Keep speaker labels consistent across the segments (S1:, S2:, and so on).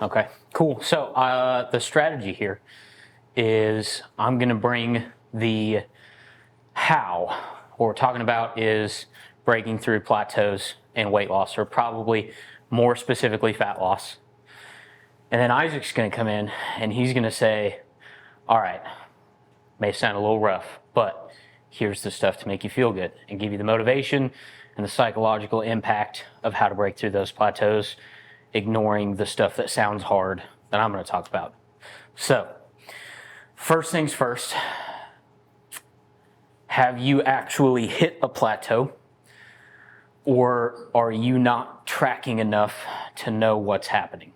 S1: Okay, cool. So the strategy here is I'm going to bring the how. What we're talking about is breaking through plateaus and weight loss, or probably more specifically fat loss. And then Isaac's going to come in and he's going to say, all right, may sound a little rough, but here's the stuff to make you feel good and give you the motivation and the psychological impact of how to break through those plateaus, ignoring the stuff that sounds hard that I'm going to talk about. So, first things first, have you actually hit a plateau, or are you not tracking enough to know what's happening?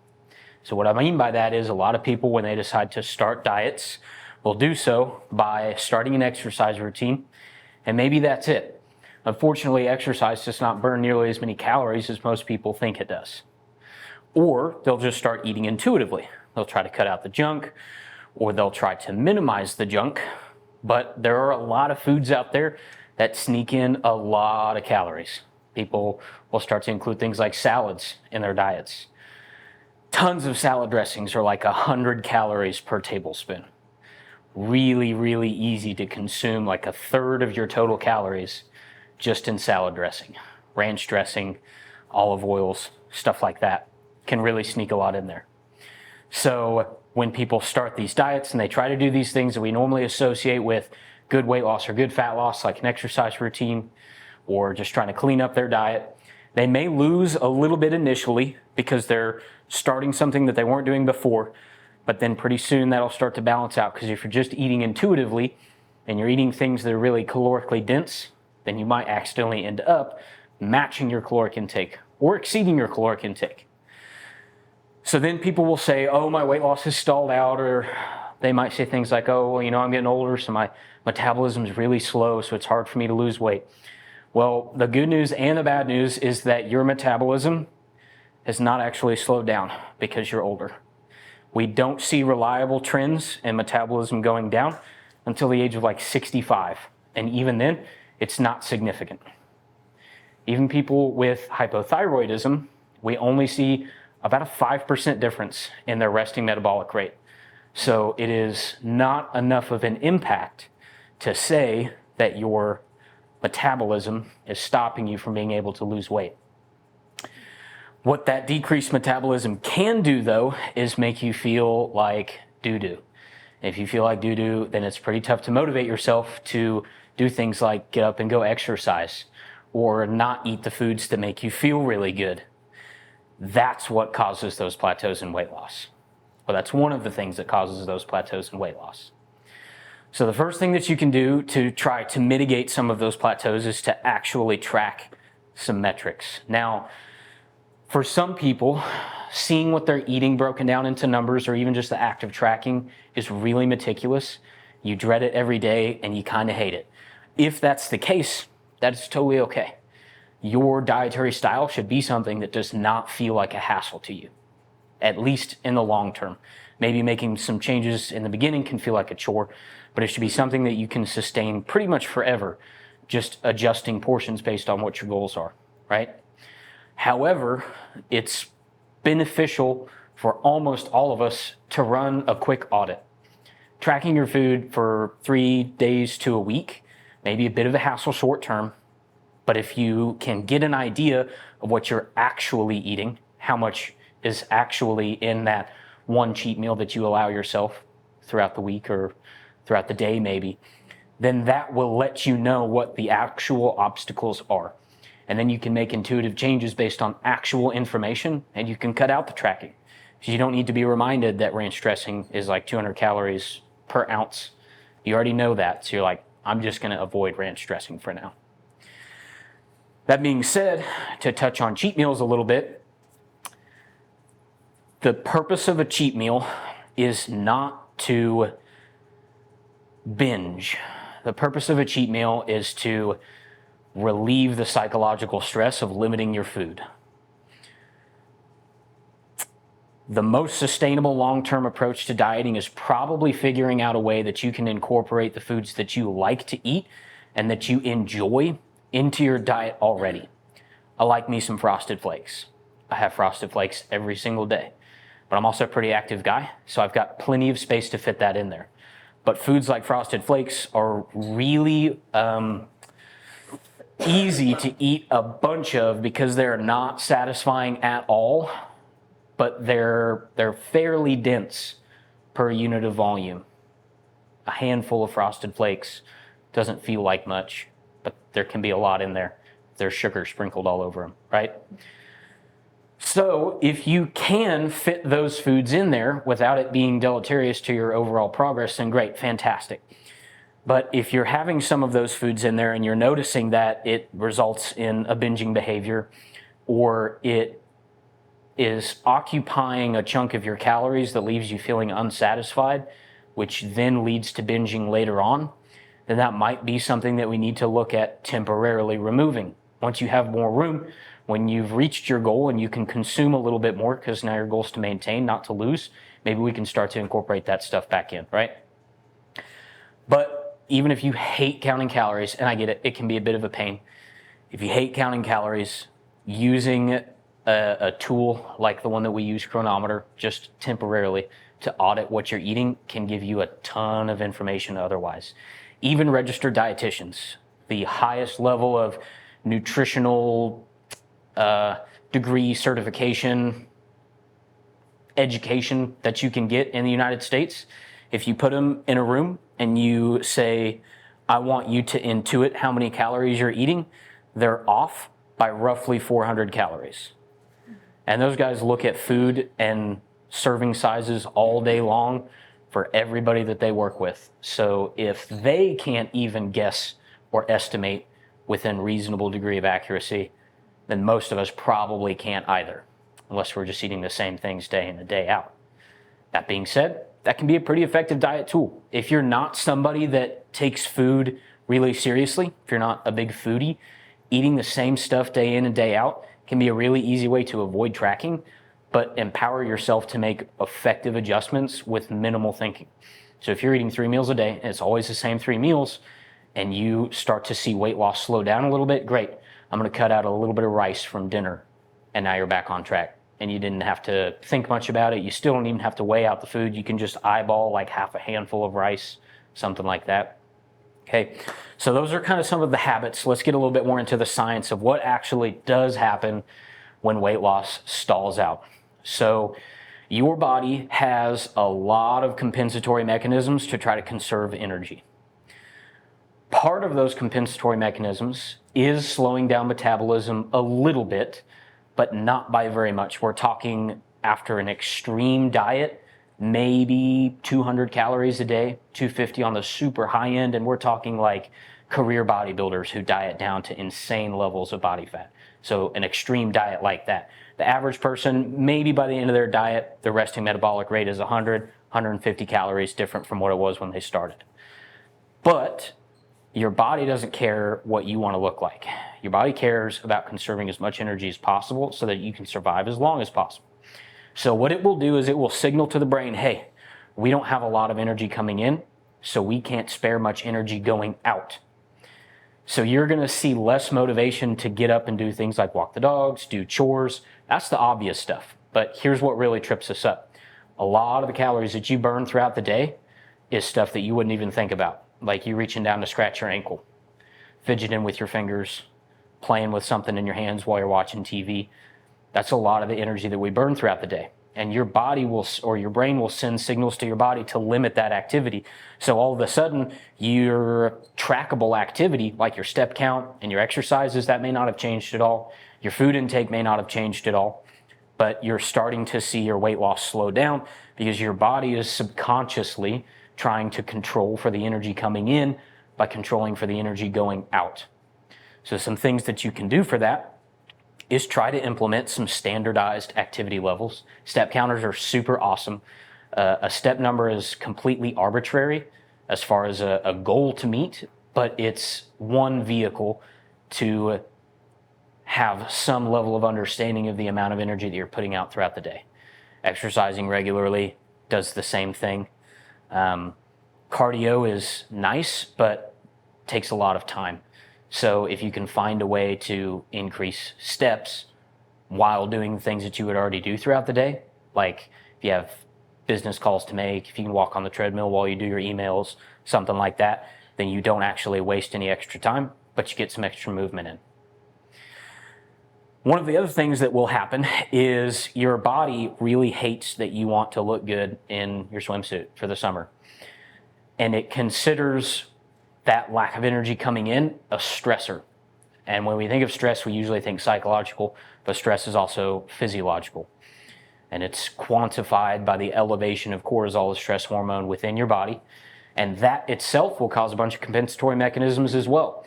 S1: So what I mean by that is a lot of people, when they decide to start diets, will do so by starting an exercise routine, and maybe that's it. Unfortunately, exercise does not burn nearly as many calories as most people think it does. Or they'll just start eating intuitively. They'll try to cut out the junk, or they'll try to minimize the junk, but there are a lot of foods out there that sneak in a lot of calories. People will start to include things like salads in their diets. Tons of salad dressings are like 100 calories per tablespoon. Really, really easy to consume, like a third of your total calories just in salad dressing. Ranch dressing, olive oils, stuff like that can really sneak a lot in there. So when people start these diets and they try to do these things that we normally associate with good weight loss or good fat loss, like an exercise routine or just trying to clean up their diet, they may lose a little bit initially because they're starting something that they weren't doing before, but then pretty soon that'll start to balance out, because if you're just eating intuitively and you're eating things that are really calorically dense, then you might accidentally end up matching your caloric intake or exceeding your caloric intake. So then people will say, oh, my weight loss has stalled out, or they might say things like, oh, well, I'm getting older, so my metabolism is really slow, so it's hard for me to lose weight. Well, the good news and the bad news is that your metabolism has not actually slowed down because you're older. We don't see reliable trends in metabolism going down until the age of like 65. And even then, it's not significant. Even people with hypothyroidism, we only see about a 5% difference in their resting metabolic rate. So it is not enough of an impact to say that your metabolism is stopping you from being able to lose weight. What that decreased metabolism can do, though, is make you feel like doo-doo. If you feel like doo-doo, then it's pretty tough to motivate yourself to do things like get up and go exercise or not eat the foods that make you feel really good. That's what causes those plateaus in weight loss. Well, that's one of the things that causes those plateaus in weight loss. So the first thing that you can do to try to mitigate some of those plateaus is to actually track some metrics. Now, for some people, seeing what they're eating broken down into numbers, or even just the act of tracking, is really meticulous. You dread it every day and you kind of hate it. If that's the case, that is totally okay. Your dietary style should be something that does not feel like a hassle to you, at least in the long term. Maybe making some changes in the beginning can feel like a chore, but it should be something that you can sustain pretty much forever, just adjusting portions based on what your goals are, right? However, it's beneficial for almost all of us to run a quick audit. Tracking your food for 3 days to a week may be a bit of a hassle short term, but if you can get an idea of what you're actually eating, how much is actually in that one cheat meal that you allow yourself throughout the week or throughout the day maybe, then that will let you know what the actual obstacles are. And then you can make intuitive changes based on actual information, and you can cut out the tracking. So you don't need to be reminded that ranch dressing is like 200 calories per ounce. You already know that, so you're like, I'm just going to avoid ranch dressing for now. That being said, to touch on cheat meals a little bit, the purpose of a cheat meal is not to binge. The purpose of a cheat meal is to relieve the psychological stress of limiting your food. The most sustainable long-term approach to dieting is probably figuring out a way that you can incorporate the foods that you like to eat and that you enjoy into your diet already. I like me some Frosted Flakes. I have Frosted Flakes every single day. but I'm also a pretty active guy, so I've got plenty of space to fit that in there. But foods like Frosted Flakes are really easy to eat a bunch of because they're not satisfying at all, but they're fairly dense per unit of volume. A handful of Frosted Flakes doesn't feel like much, but there can be a lot in there. There's sugar sprinkled all over them, right? So if you can fit those foods in there without it being deleterious to your overall progress, then great, fantastic. But if you're having some of those foods in there and you're noticing that it results in a binging behavior, or it is occupying a chunk of your calories that leaves you feeling unsatisfied, which then leads to binging later on, then that might be something that we need to look at temporarily removing. Once you have more room, when you've reached your goal and you can consume a little bit more, because now your goal is to maintain, not to lose, maybe we can start to incorporate that stuff back in, right? But even if you hate counting calories, and I get it, it can be a bit of a pain. If you hate counting calories, using a tool like the one that we use, Chronometer, just temporarily to audit what you're eating can give you a ton of information otherwise. Even registered dietitians, the highest level of nutritional degree certification education that you can get in the United States, if you put them in a room and you say, I want you to intuit how many calories you're eating, they're off by roughly 400 calories. And those guys look at food and serving sizes all day long for everybody that they work with. So if they can't even guess or estimate within reasonable degree of accuracy, then most of us probably can't either, unless we're just eating the same things day in and day out. That being said, that can be a pretty effective diet tool. If you're not somebody that takes food really seriously, if you're not a big foodie, eating the same stuff day in and day out can be a really easy way to avoid tracking, but empower yourself to make effective adjustments with minimal thinking. So if you're eating 3 meals a day and it's always the same 3 meals, and you start to see weight loss slow down a little bit, great. I'm going to cut out a little bit of rice from dinner, and now you're back on track. And you didn't have to think much about it. You still don't even have to weigh out the food. You can just eyeball like half a handful of rice, something like that. Okay, so those are kind of some of the habits. Let's get a little bit more into the science of what actually does happen when weight loss stalls out. So your body has a lot of compensatory mechanisms to try to conserve energy. Part of those compensatory mechanisms is slowing down metabolism a little bit, but not by very much. We're talking after an extreme diet, maybe 200 calories a day, 250 on the super high end, and we're talking like career bodybuilders who diet down to insane levels of body fat. So an extreme diet like that. The average person, maybe by the end of their diet, the resting metabolic rate is 100, 150 calories different from what it was when they started. But your body doesn't care what you want to look like. Your body cares about conserving as much energy as possible so that you can survive as long as possible. So what it will do is it will signal to the brain, hey, we don't have a lot of energy coming in, so we can't spare much energy going out. So you're going to see less motivation to get up and do things like walk the dogs, do chores. That's the obvious stuff. But here's what really trips us up. A lot of the calories that you burn throughout the day is stuff that you wouldn't even think about. Like you reaching down to scratch your ankle, fidgeting with your fingers, playing with something in your hands while you're watching TV. That's a lot of the energy that we burn throughout the day. And your body will, or your brain will send signals to your body to limit that activity. So all of a sudden, your trackable activity, like your step count and your exercises, that may not have changed at all. Your food intake may not have changed at all. But you're starting to see your weight loss slow down because your body is subconsciously trying to control for the energy coming in by controlling for the energy going out. So some things that you can do for that is try to implement some standardized activity levels. Step counters are super awesome. A step number is completely arbitrary as far as a goal to meet, but it's one vehicle to have some level of understanding of the amount of energy that you're putting out throughout the day. Exercising regularly does the same thing. Cardio is nice, but takes a lot of time. So if you can find a way to increase steps while doing things that you would already do throughout the day, like if you have business calls to make, if you can walk on the treadmill while you do your emails, something like that, then you don't actually waste any extra time, but you get some extra movement in. One of the other things that will happen is your body really hates that you want to look good in your swimsuit for the summer. And it considers that lack of energy coming in a stressor. And when we think of stress, we usually think psychological, but stress is also physiological. And it's quantified by the elevation of cortisol, the stress hormone within your body. And that itself will cause a bunch of compensatory mechanisms as well.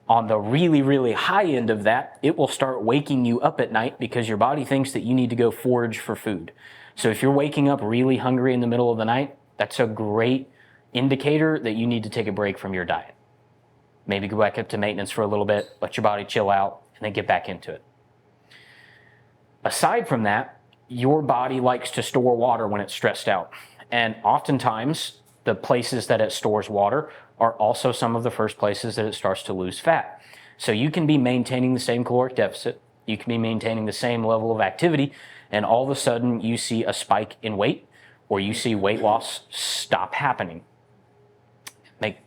S1: On the really, really high end of that, it will start waking you up at night because your body thinks that you need to go forage for food. So if you're waking up really hungry in the middle of the night, that's a great indicator that you need to take a break from your diet. Maybe go back up to maintenance for a little bit, let your body chill out, and then get back into it. Aside from that, your body likes to store water when it's stressed out. And oftentimes, the places that it stores water are also some of the first places that it starts to lose fat. So you can be maintaining the same caloric deficit, you can be maintaining the same level of activity, and all of a sudden you see a spike in weight, or you see weight loss stop happening.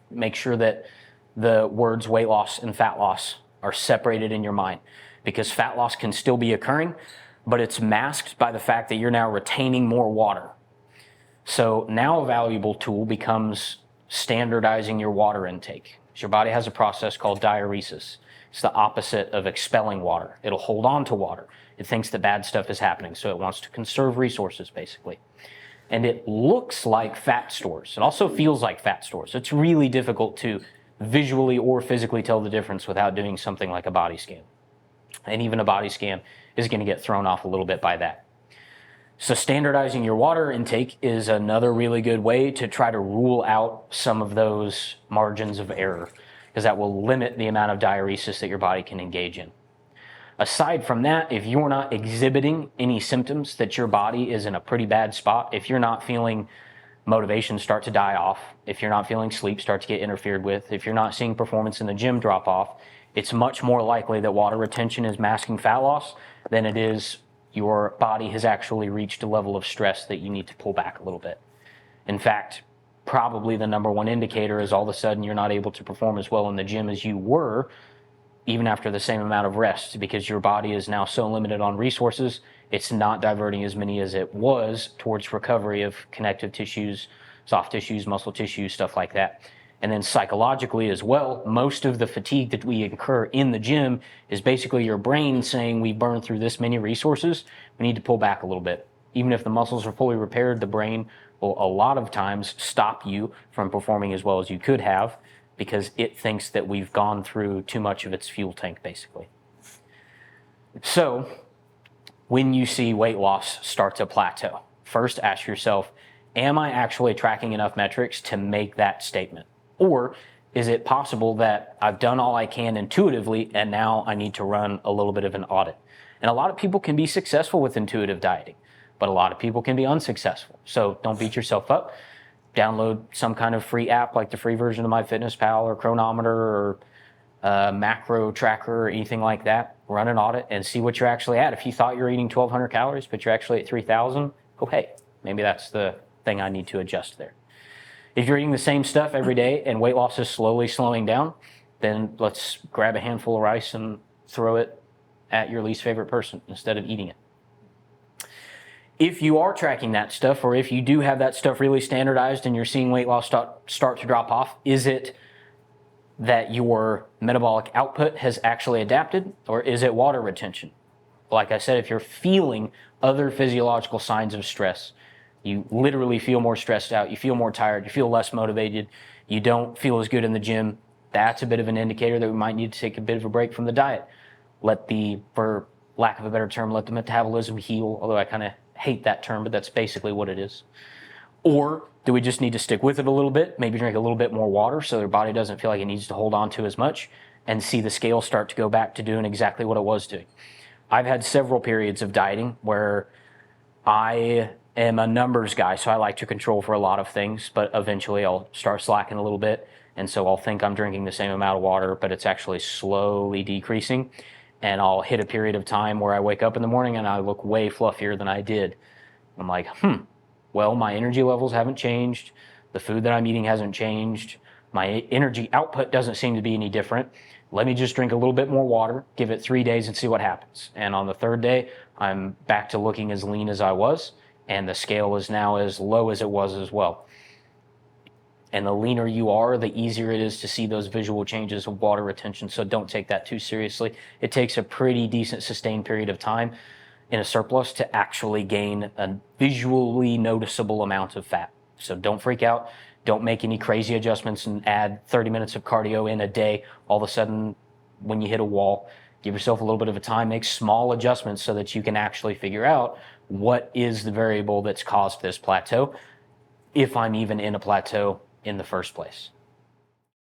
S1: Make sure that the words weight loss and fat loss are separated in your mind, because fat loss can still be occurring, but it's masked by the fact that you're now retaining more water. So now a valuable tool becomes standardizing your water intake. Your body has a process called diuresis. It's the opposite of expelling water. It'll hold on to water. It thinks that bad stuff is happening, so it wants to conserve resources, basically. And it looks like fat stores. It also feels like fat stores. It's really difficult to visually or physically tell the difference without doing something like a body scan. And even a body scan is going to get thrown off a little bit by that. So standardizing your water intake is another really good way to try to rule out some of those margins of error, because that will limit the amount of diuresis that your body can engage in. Aside from that, if you're not exhibiting any symptoms that your body is in a pretty bad spot, if you're not feeling motivation start to die off, if you're not feeling sleep start to get interfered with, if you're not seeing performance in the gym drop off, it's much more likely that water retention is masking fat loss than it is your body has actually reached a level of stress that you need to pull back a little bit. In fact, probably the number one indicator is all of a sudden you're not able to perform as well in the gym as you were, even after the same amount of rest, because your body is now so limited on resources, it's not diverting as many as it was towards recovery of connective tissues, soft tissues, muscle tissue, stuff like that. And then psychologically as well, most of the fatigue that we incur in the gym is basically your brain saying we burned through this many resources, we need to pull back a little bit. Even if the muscles are fully repaired, the brain will a lot of times stop you from performing as well as you could have, because it thinks that we've gone through too much of its fuel tank, basically. So when you see weight loss start to plateau, first ask yourself, am I actually tracking enough metrics to make that statement? Or is it possible that I've done all I can intuitively and now I need to run a little bit of an audit? And a lot of people can be successful with intuitive dieting, but a lot of people can be unsuccessful. So don't beat yourself up. Download some kind of free app like the free version of MyFitnessPal or Chronometer or macro tracker or anything like that. Run an audit and see what you're actually at. If you thought you were eating 1,200 calories, but you're actually at 3,000, oh, hey, maybe that's the thing I need to adjust there. If you're eating the same stuff every day and weight loss is slowly slowing down, then let's grab a handful of rice and throw it at your least favorite person instead of eating it. If you are tracking that stuff, or if you do have that stuff really standardized and you're seeing weight loss start to drop off, is it that your metabolic output has actually adapted, or is it water retention? Like I said, if you're feeling other physiological signs of stress, you literally feel more stressed out, you feel more tired, you feel less motivated, you don't feel as good in the gym, that's a bit of an indicator that we might need to take a bit of a break from the diet. For lack of a better term, let the metabolism heal, although I kind of hate that term, but that's basically what it is. Or do we just need to stick with it a little bit, maybe drink a little bit more water so their body doesn't feel like it needs to hold on to as much, and see the scale start to go back to doing exactly what it was doing. I've had several periods of dieting where I am a numbers guy, so I like to control for a lot of things, but eventually I'll start slacking a little bit, and so I'll think I'm drinking the same amount of water, but it's actually slowly decreasing, and I'll hit a period of time where I wake up in the morning and I look way fluffier than I did I'm like, well, my energy levels haven't changed. The food that I'm eating hasn't changed. My energy output doesn't seem to be any different. Let me just drink a little bit more water, give it 3 days and see what happens. And on the third day, I'm back to looking as lean as I was, and the scale is now as low as it was as well. And the leaner you are, the easier it is to see those visual changes of water retention. So don't take that too seriously. It takes a pretty decent sustained period of time in a surplus to actually gain a visually noticeable amount of fat. So don't freak out. Don't make any crazy adjustments and add 30 minutes of cardio in a day. All of a sudden, when you hit a wall, give yourself a little bit of a time, make small adjustments so that you can actually figure out what is the variable that's caused this plateau, if I'm even in a plateau in the first place.